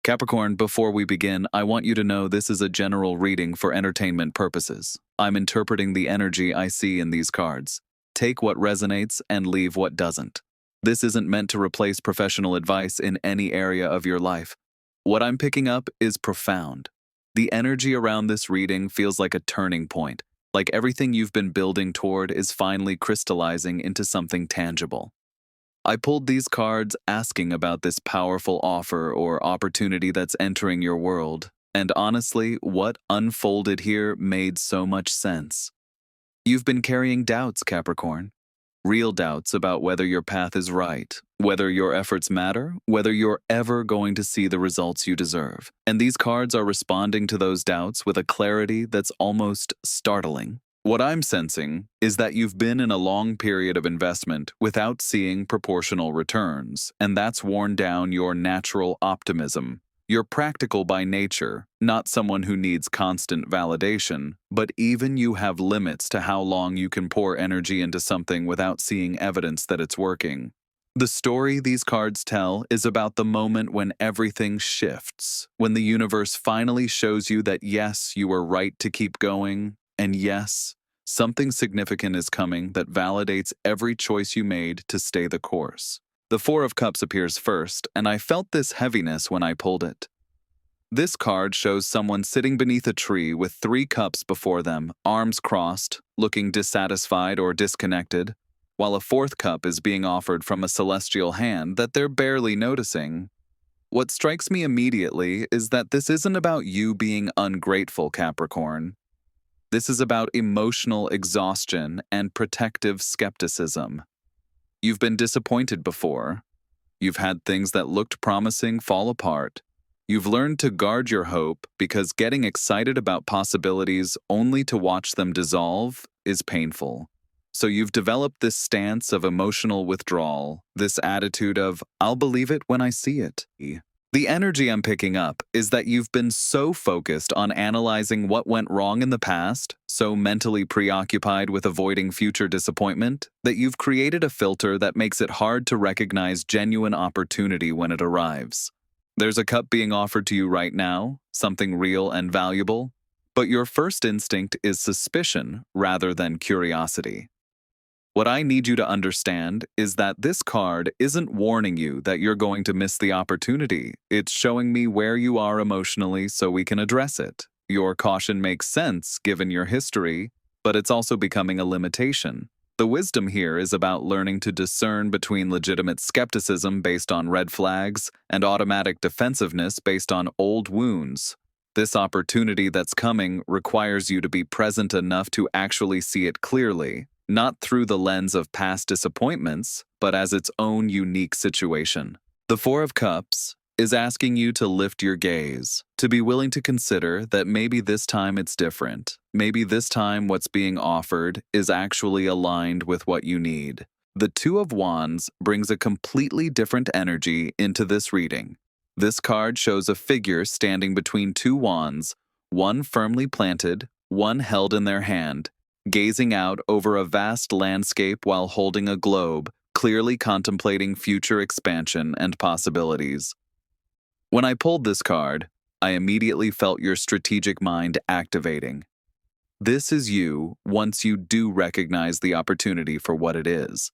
Capricorn, before we begin, I want you to know this is a general reading for entertainment purposes. I'm interpreting the energy I see in these cards. Take what resonates and leave what doesn't. This isn't meant to replace professional advice in any area of your life. What I'm picking up is profound. The energy around this reading feels like a turning point, like everything you've been building toward is finally crystallizing into something tangible. I pulled these cards asking about this powerful offer or opportunity that's entering your world, and honestly, what unfolded here made so much sense. You've been carrying doubts, Capricorn. Real doubts about whether your path is right, whether your efforts matter, whether you're ever going to see the results you deserve. And these cards are responding to those doubts with a clarity that's almost startling. What I'm sensing is that you've been in a long period of investment without seeing proportional returns, and that's worn down your natural optimism. You're practical by nature, not someone who needs constant validation, but even you have limits to how long you can pour energy into something without seeing evidence that it's working. The story these cards tell is about the moment when everything shifts, when the universe finally shows you that yes, you were right to keep going, and yes, something significant is coming that validates every choice you made to stay the course. The Four of Cups appears first, and I felt this heaviness when I pulled it. This card shows someone sitting beneath a tree with 3 cups before them, arms crossed, looking dissatisfied or disconnected, while a 4th cup is being offered from a celestial hand that they're barely noticing. What strikes me immediately is that this isn't about you being ungrateful, Capricorn. This is about emotional exhaustion and protective skepticism. You've been disappointed before. You've had things that looked promising fall apart. You've learned to guard your hope because getting excited about possibilities only to watch them dissolve is painful. So you've developed this stance of emotional withdrawal, this attitude of, I'll believe it when I see it. The energy I'm picking up is that you've been so focused on analyzing what went wrong in the past, so mentally preoccupied with avoiding future disappointment, that you've created a filter that makes it hard to recognize genuine opportunity when it arrives. There's a cup being offered to you right now, something real and valuable, but your first instinct is suspicion rather than curiosity. What I need you to understand is that this card isn't warning you that you're going to miss the opportunity. It's showing me where you are emotionally so we can address it. Your caution makes sense given your history, but it's also becoming a limitation. The wisdom here is about learning to discern between legitimate skepticism based on red flags and automatic defensiveness based on old wounds. This opportunity that's coming requires you to be present enough to actually see it clearly, not through the lens of past disappointments, but as its own unique situation. The Four of Cups is asking you to lift your gaze, to be willing to consider that maybe this time it's different. Maybe this time what's being offered is actually aligned with what you need. The Two of Wands brings a completely different energy into this reading. This card shows a figure standing between 2 wands, one firmly planted, one held in their hand, gazing out over a vast landscape while holding a globe, clearly contemplating future expansion and possibilities. When I pulled this card, I immediately felt your strategic mind activating. This is you once you do recognize the opportunity for what it is.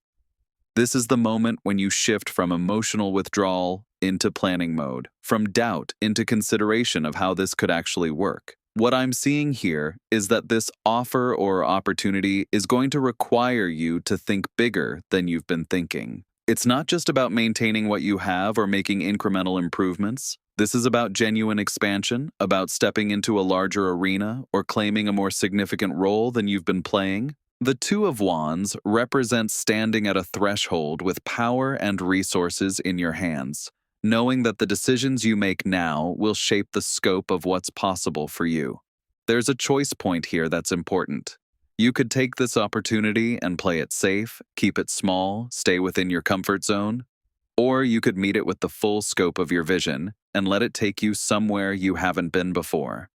This is the moment when you shift from emotional withdrawal into planning mode, from doubt into consideration of how this could actually work. What I'm seeing here is that this offer or opportunity is going to require you to think bigger than you've been thinking. It's not just about maintaining what you have or making incremental improvements. This is about genuine expansion, about stepping into a larger arena or claiming a more significant role than you've been playing. The Two of Wands represents standing at a threshold with power and resources in your hands, knowing that the decisions you make now will shape the scope of what's possible for you. There's a choice point here that's important. You could take this opportunity and play it safe, keep it small, stay within your comfort zone, or you could meet it with the full scope of your vision and let it take you somewhere you haven't been before.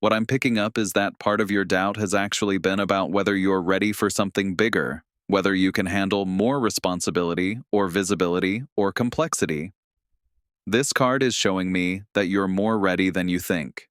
What I'm picking up is that part of your doubt has actually been about whether you're ready for something bigger, whether you can handle more responsibility or visibility or complexity. This card is showing me that you're more ready than you think.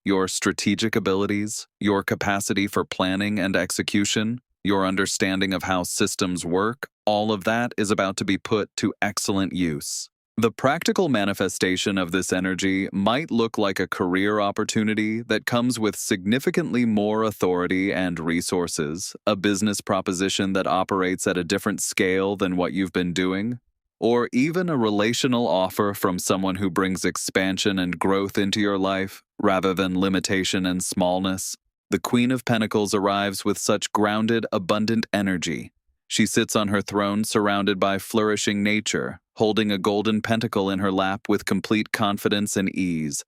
Your strategic abilities, your capacity for planning and execution, your understanding of how systems work, all of that is about to be put to excellent use. The practical manifestation of this energy might look like a career opportunity that comes with significantly more authority and resources, a business proposition that operates at a different scale than what you've been doing, or even a relational offer from someone who brings expansion and growth into your life rather than limitation and smallness. The Queen of Pentacles arrives with such grounded, abundant energy. She sits on her throne surrounded by flourishing nature, holding a golden pentacle in her lap with complete confidence and ease.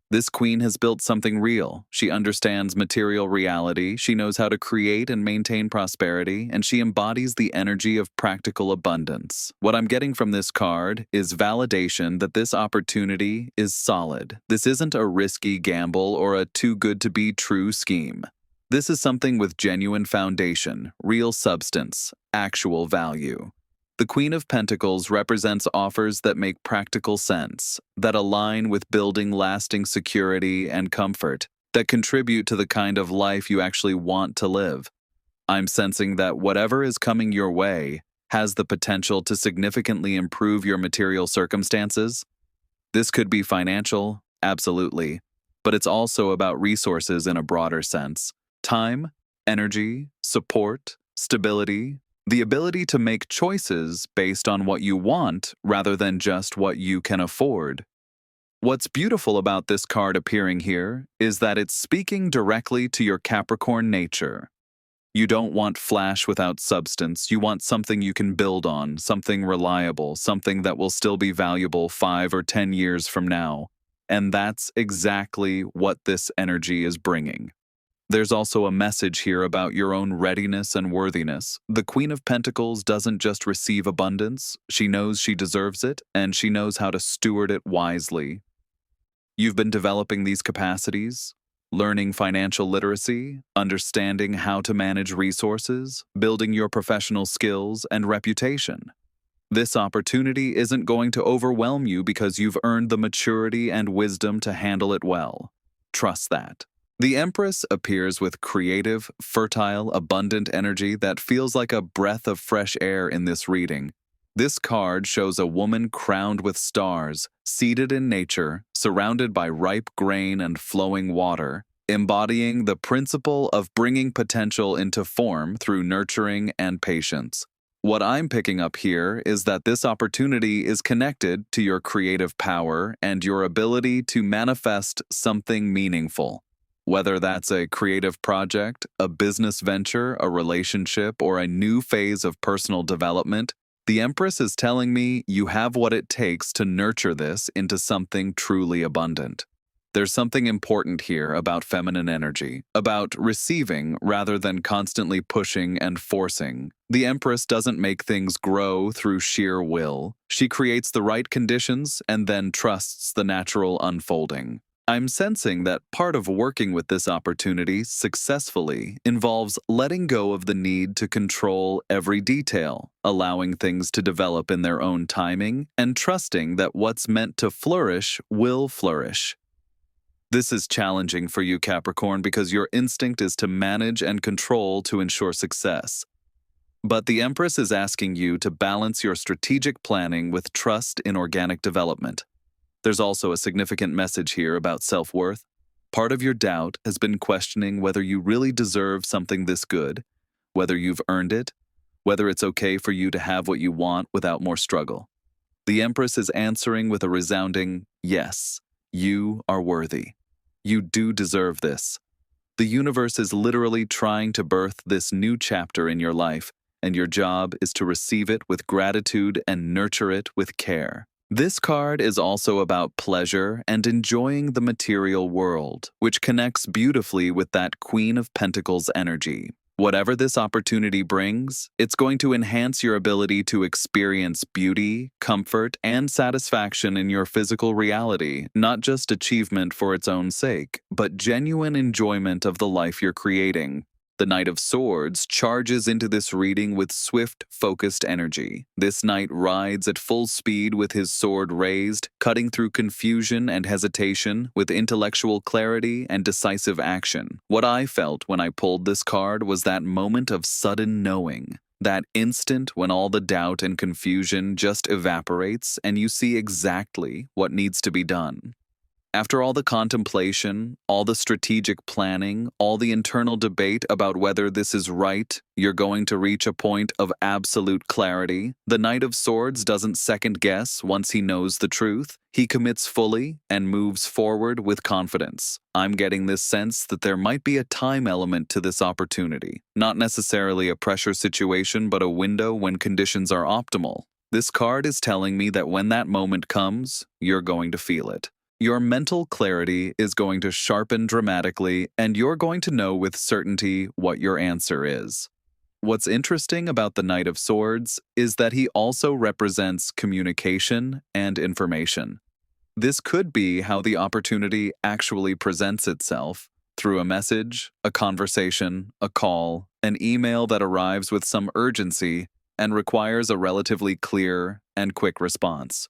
This queen has built something real. She understands material reality, she knows how to create and maintain prosperity, and she embodies the energy of practical abundance. What I'm getting from this card is validation that this opportunity is solid. This isn't a risky gamble or a too-good-to-be-true scheme. This is something with genuine foundation, real substance, actual value. The Queen of Pentacles represents offers that make practical sense, that align with building lasting security and comfort, that contribute to the kind of life you actually want to live. I'm sensing that whatever is coming your way has the potential to significantly improve your material circumstances. This could be financial, absolutely, but it's also about resources in a broader sense. Time, energy, support, stability, the ability to make choices based on what you want rather than just what you can afford. What's beautiful about this card appearing here is that it's speaking directly to your Capricorn nature. You don't want flash without substance. You want something you can build on, something reliable, something that will still be valuable 5 or 10 years from now. And that's exactly what this energy is bringing. There's also a message here about your own readiness and worthiness. The Queen of Pentacles doesn't just receive abundance, she knows she deserves it, and she knows how to steward it wisely. You've been developing these capacities, learning financial literacy, understanding how to manage resources, building your professional skills and reputation. This opportunity isn't going to overwhelm you because you've earned the maturity and wisdom to handle it well. Trust that. The Empress appears with creative, fertile, abundant energy that feels like a breath of fresh air in this reading. This card shows a woman crowned with stars, seated in nature, surrounded by ripe grain and flowing water, embodying the principle of bringing potential into form through nurturing and patience. What I'm picking up here is that this opportunity is connected to your creative power and your ability to manifest something meaningful. Whether that's a creative project, a business venture, a relationship, or a new phase of personal development, the Empress is telling me you have what it takes to nurture this into something truly abundant. There's something important here about feminine energy, about receiving rather than constantly pushing and forcing. The Empress doesn't make things grow through sheer will. She creates the right conditions and then trusts the natural unfolding. I'm sensing that part of working with this opportunity successfully involves letting go of the need to control every detail, allowing things to develop in their own timing, and trusting that what's meant to flourish will flourish. This is challenging for you, Capricorn, because your instinct is to manage and control to ensure success. But the Empress is asking you to balance your strategic planning with trust in organic development. There's also a significant message here about self-worth. Part of your doubt has been questioning whether you really deserve something this good, whether you've earned it, whether it's okay for you to have what you want without more struggle. The Empress is answering with a resounding yes, you are worthy. You do deserve this. The universe is literally trying to birth this new chapter in your life, and your job is to receive it with gratitude and nurture it with care. This card is also about pleasure and enjoying the material world, which connects beautifully with that Queen of Pentacles energy. Whatever this opportunity brings, it's going to enhance your ability to experience beauty, comfort, and satisfaction in your physical reality, not just achievement for its own sake, but genuine enjoyment of the life you're creating. The Knight of Swords charges into this reading with swift, focused energy. This knight rides at full speed with his sword raised, cutting through confusion and hesitation with intellectual clarity and decisive action. What I felt when I pulled this card was that moment of sudden knowing. That instant when all the doubt and confusion just evaporates and you see exactly what needs to be done. After all the contemplation, all the strategic planning, all the internal debate about whether this is right, you're going to reach a point of absolute clarity. The Knight of Swords doesn't second guess once he knows the truth. He commits fully and moves forward with confidence. I'm getting this sense that there might be a time element to this opportunity. Not necessarily a pressure situation, but a window when conditions are optimal. This card is telling me that when that moment comes, you're going to feel it. Your mental clarity is going to sharpen dramatically, and you're going to know with certainty what your answer is. What's interesting about the Knight of Swords is that he also represents communication and information. This could be how the opportunity actually presents itself, through a message, a conversation, a call, an email that arrives with some urgency and requires a relatively clear and quick response.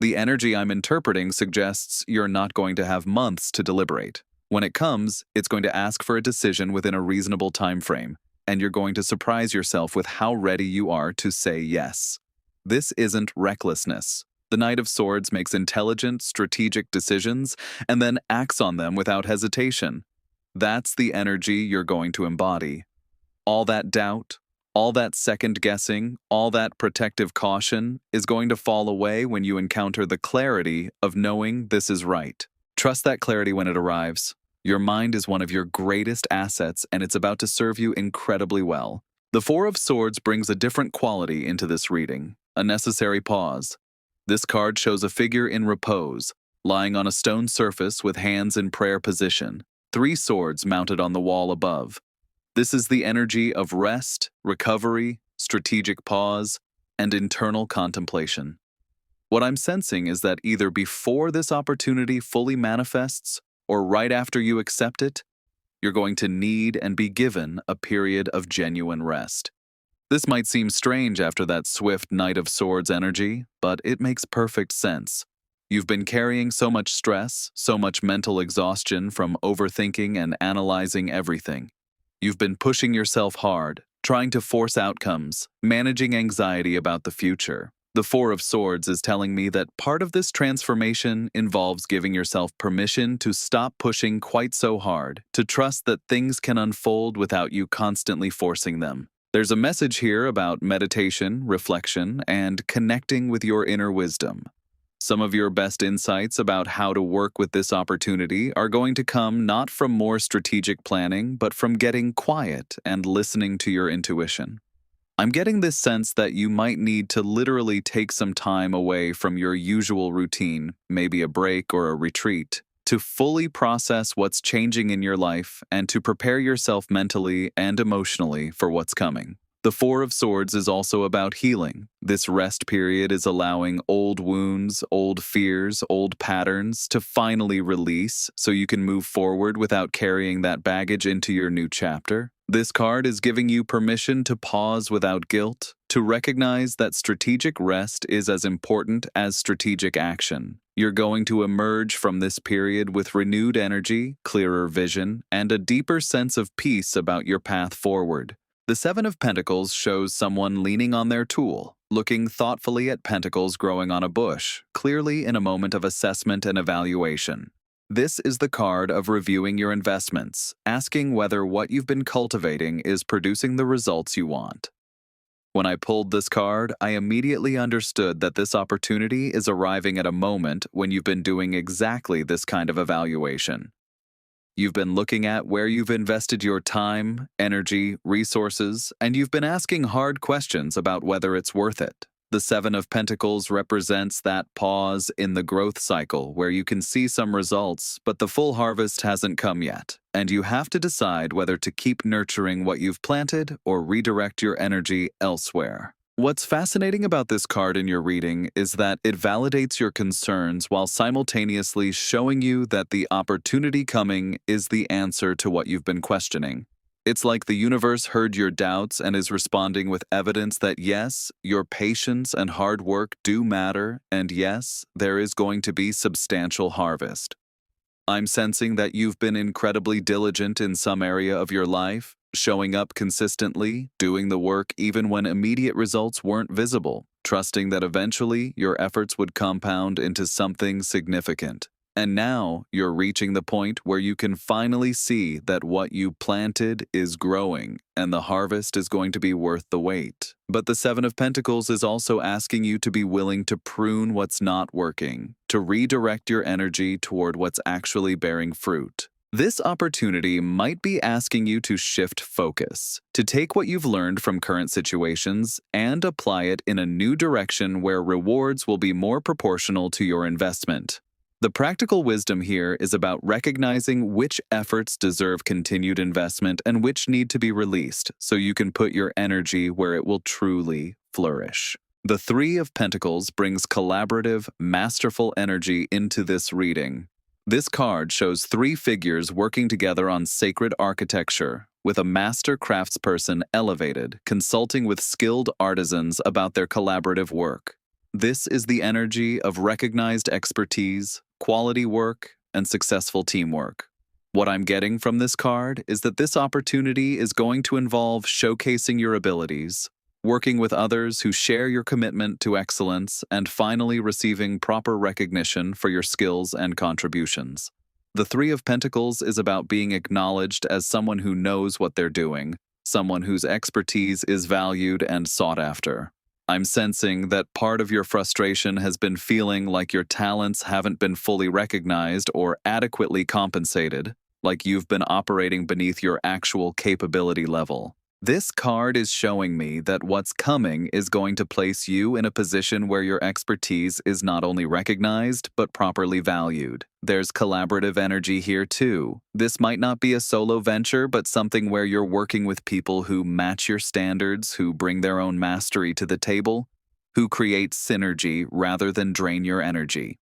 The energy I'm interpreting suggests you're not going to have months to deliberate. When it comes, it's going to ask for a decision within a reasonable time frame, and you're going to surprise yourself with how ready you are to say yes. This isn't recklessness. The Knight of Swords makes intelligent, strategic decisions and then acts on them without hesitation. That's the energy you're going to embody. All that doubt, all that second-guessing, all that protective caution is going to fall away when you encounter the clarity of knowing this is right. Trust that clarity when it arrives. Your mind is one of your greatest assets, and it's about to serve you incredibly well. The Four of Swords brings a different quality into this reading, a necessary pause. This card shows a figure in repose, lying on a stone surface with hands in prayer position, 3 swords mounted on the wall above. This is the energy of rest, recovery, strategic pause, and internal contemplation. What I'm sensing is that either before this opportunity fully manifests or right after you accept it, you're going to need and be given a period of genuine rest. This might seem strange after that swift Knight of Swords energy, but it makes perfect sense. You've been carrying so much stress, so much mental exhaustion from overthinking and analyzing everything. You've been pushing yourself hard, trying to force outcomes, managing anxiety about the future. The Four of Swords is telling me that part of this transformation involves giving yourself permission to stop pushing quite so hard, to trust that things can unfold without you constantly forcing them. There's a message here about meditation, reflection, and connecting with your inner wisdom. Some of your best insights about how to work with this opportunity are going to come not from more strategic planning, but from getting quiet and listening to your intuition. I'm getting this sense that you might need to literally take some time away from your usual routine, maybe a break or a retreat, to fully process what's changing in your life and to prepare yourself mentally and emotionally for what's coming. The Four of Swords is also about healing. This rest period is allowing old wounds, old fears, old patterns to finally release so you can move forward without carrying that baggage into your new chapter. This card is giving you permission to pause without guilt, to recognize that strategic rest is as important as strategic action. You're going to emerge from this period with renewed energy, clearer vision, and a deeper sense of peace about your path forward. The Seven of Pentacles shows someone leaning on their tool, looking thoughtfully at pentacles growing on a bush, clearly in a moment of assessment and evaluation. This is the card of reviewing your investments, asking whether what you've been cultivating is producing the results you want. When I pulled this card, I immediately understood that this opportunity is arriving at a moment when you've been doing exactly this kind of evaluation. You've been looking at where you've invested your time, energy, resources, and you've been asking hard questions about whether it's worth it. The Seven of Pentacles represents that pause in the growth cycle where you can see some results, but the full harvest hasn't come yet, and you have to decide whether to keep nurturing what you've planted or redirect your energy elsewhere. What's fascinating about this card in your reading is that it validates your concerns while simultaneously showing you that the opportunity coming is the answer to what you've been questioning. It's like the universe heard your doubts and is responding with evidence that yes, your patience and hard work do matter, and yes, there is going to be substantial harvest. I'm sensing that you've been incredibly diligent in some area of your life, showing up consistently, doing the work even when immediate results weren't visible, trusting that eventually your efforts would compound into something significant. And now you're reaching the point where you can finally see that what you planted is growing and the harvest is going to be worth the wait. But the Seven of Pentacles is also asking you to be willing to prune what's not working, to redirect your energy toward what's actually bearing fruit. This opportunity might be asking you to shift focus, to take what you've learned from current situations and apply it in a new direction where rewards will be more proportional to your investment. The practical wisdom here is about recognizing which efforts deserve continued investment and which need to be released so you can put your energy where it will truly flourish. The Three of Pentacles brings collaborative, masterful energy into this reading. This card shows three figures working together on sacred architecture, with a master craftsperson elevated, consulting with skilled artisans about their collaborative work. This is the energy of recognized expertise, quality work, and successful teamwork. What I'm getting from this card is that this opportunity is going to involve showcasing your abilities, working with others who share your commitment to excellence, and finally receiving proper recognition for your skills and contributions. The Three of Pentacles is about being acknowledged as someone who knows what they're doing, someone whose expertise is valued and sought after. I'm sensing that part of your frustration has been feeling like your talents haven't been fully recognized or adequately compensated, like you've been operating beneath your actual capability level. This card is showing me that what's coming is going to place you in a position where your expertise is not only recognized, but properly valued. There's collaborative energy here too. This might not be a solo venture, but something where you're working with people who match your standards, who bring their own mastery to the table, who create synergy rather than drain your energy.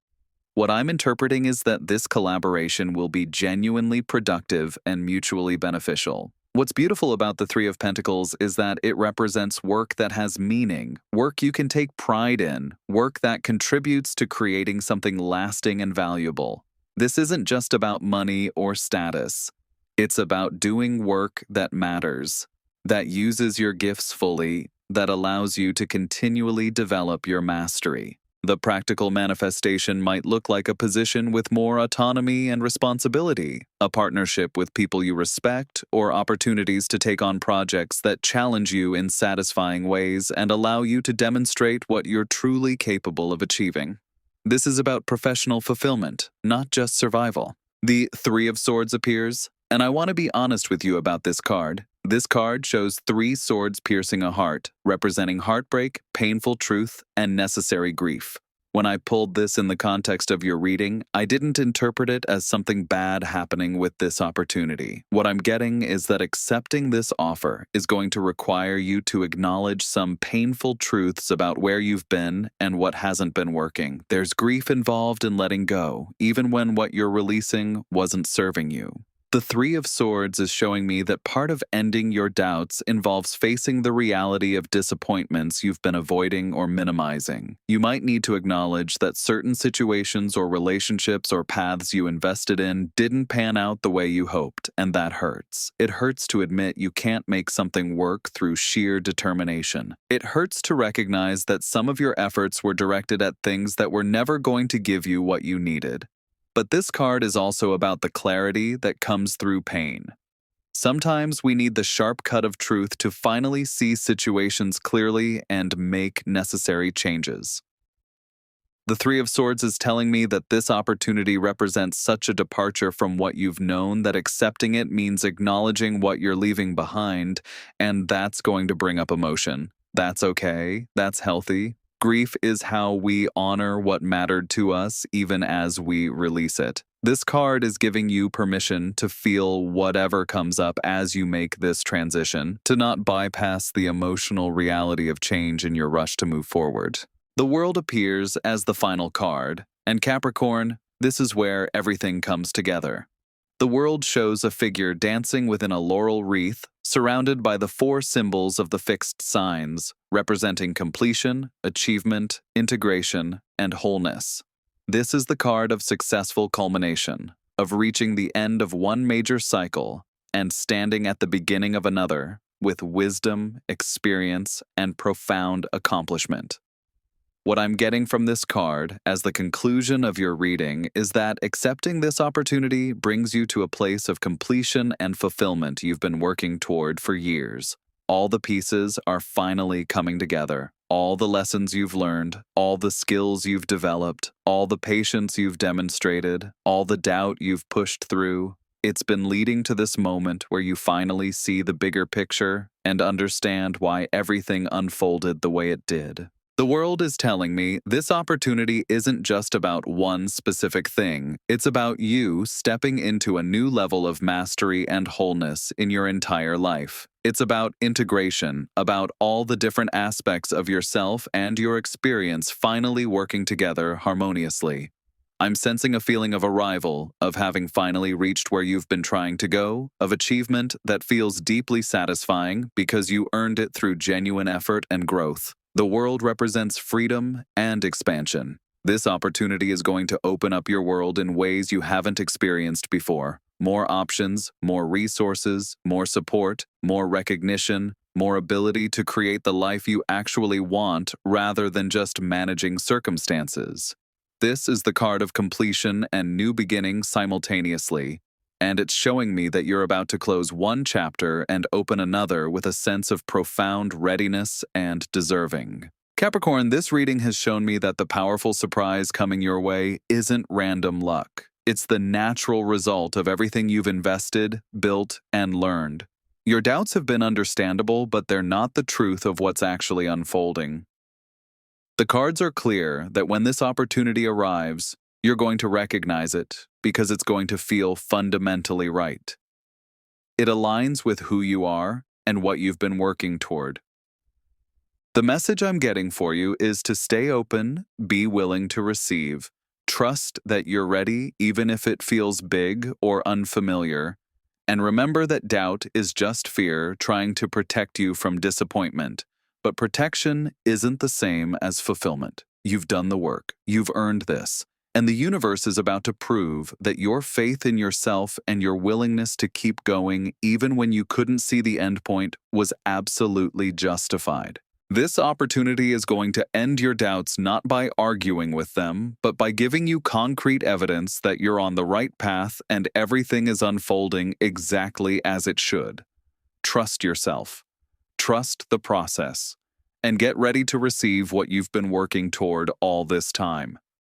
What I'm interpreting is that this collaboration will be genuinely productive and mutually beneficial. What's beautiful about the Three of Pentacles is that it represents work that has meaning, work you can take pride in, work that contributes to creating something lasting and valuable. This isn't just about money or status. It's about doing work that matters, that uses your gifts fully, that allows you to continually develop your mastery. The practical manifestation might look like a position with more autonomy and responsibility, a partnership with people you respect, or opportunities to take on projects that challenge you in satisfying ways and allow you to demonstrate what you're truly capable of achieving. This is about professional fulfillment, not just survival. The Three of Swords appears, and I want to be honest with you about this card. This card shows three swords piercing a heart, representing heartbreak, painful truth, and necessary grief. When I pulled this in the context of your reading, I didn't interpret it as something bad happening with this opportunity. What I'm getting is that accepting this offer is going to require you to acknowledge some painful truths about where you've been and what hasn't been working. There's grief involved in letting go, even when what you're releasing wasn't serving you. The Three of Swords is showing me that part of ending your doubts involves facing the reality of disappointments you've been avoiding or minimizing. You might need to acknowledge that certain situations or relationships or paths you invested in didn't pan out the way you hoped, and that hurts. It hurts to admit you can't make something work through sheer determination. It hurts to recognize that some of your efforts were directed at things that were never going to give you what you needed. But this card is also about the clarity that comes through pain. Sometimes we need the sharp cut of truth to finally see situations clearly and make necessary changes. The Three of Swords is telling me that this opportunity represents such a departure from what you've known that accepting it means acknowledging what you're leaving behind, and that's going to bring up emotion. That's okay. That's healthy. Grief is how we honor what mattered to us even as we release it. This card is giving you permission to feel whatever comes up as you make this transition, to not bypass the emotional reality of change in your rush to move forward. The World appears as the final card, and Capricorn, this is where everything comes together. The world shows a figure dancing within a laurel wreath, surrounded by the four symbols of the fixed signs, representing completion, achievement, integration, and wholeness. This is the card of successful culmination, of reaching the end of one major cycle and standing at the beginning of another, with wisdom, experience, and profound accomplishment. What I'm getting from this card as the conclusion of your reading is that accepting this opportunity brings you to a place of completion and fulfillment you've been working toward for years. All the pieces are finally coming together. All the lessons you've learned, all the skills you've developed, all the patience you've demonstrated, all the doubt you've pushed through. It's been leading to this moment where you finally see the bigger picture and understand why everything unfolded the way it did. The world is telling me this opportunity isn't just about one specific thing. It's about you stepping into a new level of mastery and wholeness in your entire life. It's about integration, about all the different aspects of yourself and your experience finally working together harmoniously. I'm sensing a feeling of arrival, of having finally reached where you've been trying to go, of achievement that feels deeply satisfying because you earned it through genuine effort and growth. The world represents freedom and expansion. This opportunity is going to open up your world in ways you haven't experienced before. More options, more resources, more support, more recognition, more ability to create the life you actually want rather than just managing circumstances. This is the card of completion and new beginning simultaneously, and it's showing me that you're about to close one chapter and open another with a sense of profound readiness and deserving. Capricorn, this reading has shown me that the powerful surprise coming your way isn't random luck. It's the natural result of everything you've invested, built, and learned. Your doubts have been understandable, but they're not the truth of what's actually unfolding. The cards are clear that when this opportunity arrives, you're going to recognize it because it's going to feel fundamentally right. It aligns with who you are and what you've been working toward. The message I'm getting for you is to stay open, be willing to receive, trust that you're ready even if it feels big or unfamiliar, and remember that doubt is just fear trying to protect you from disappointment. But protection isn't the same as fulfillment. You've done the work. You've earned this. And the universe is about to prove that your faith in yourself and your willingness to keep going even when you couldn't see the end point was absolutely justified. This opportunity is going to end your doubts not by arguing with them, but by giving you concrete evidence that you're on the right path and everything is unfolding exactly as it should. Trust yourself. Trust the process. And get ready to receive what you've been working toward all this time.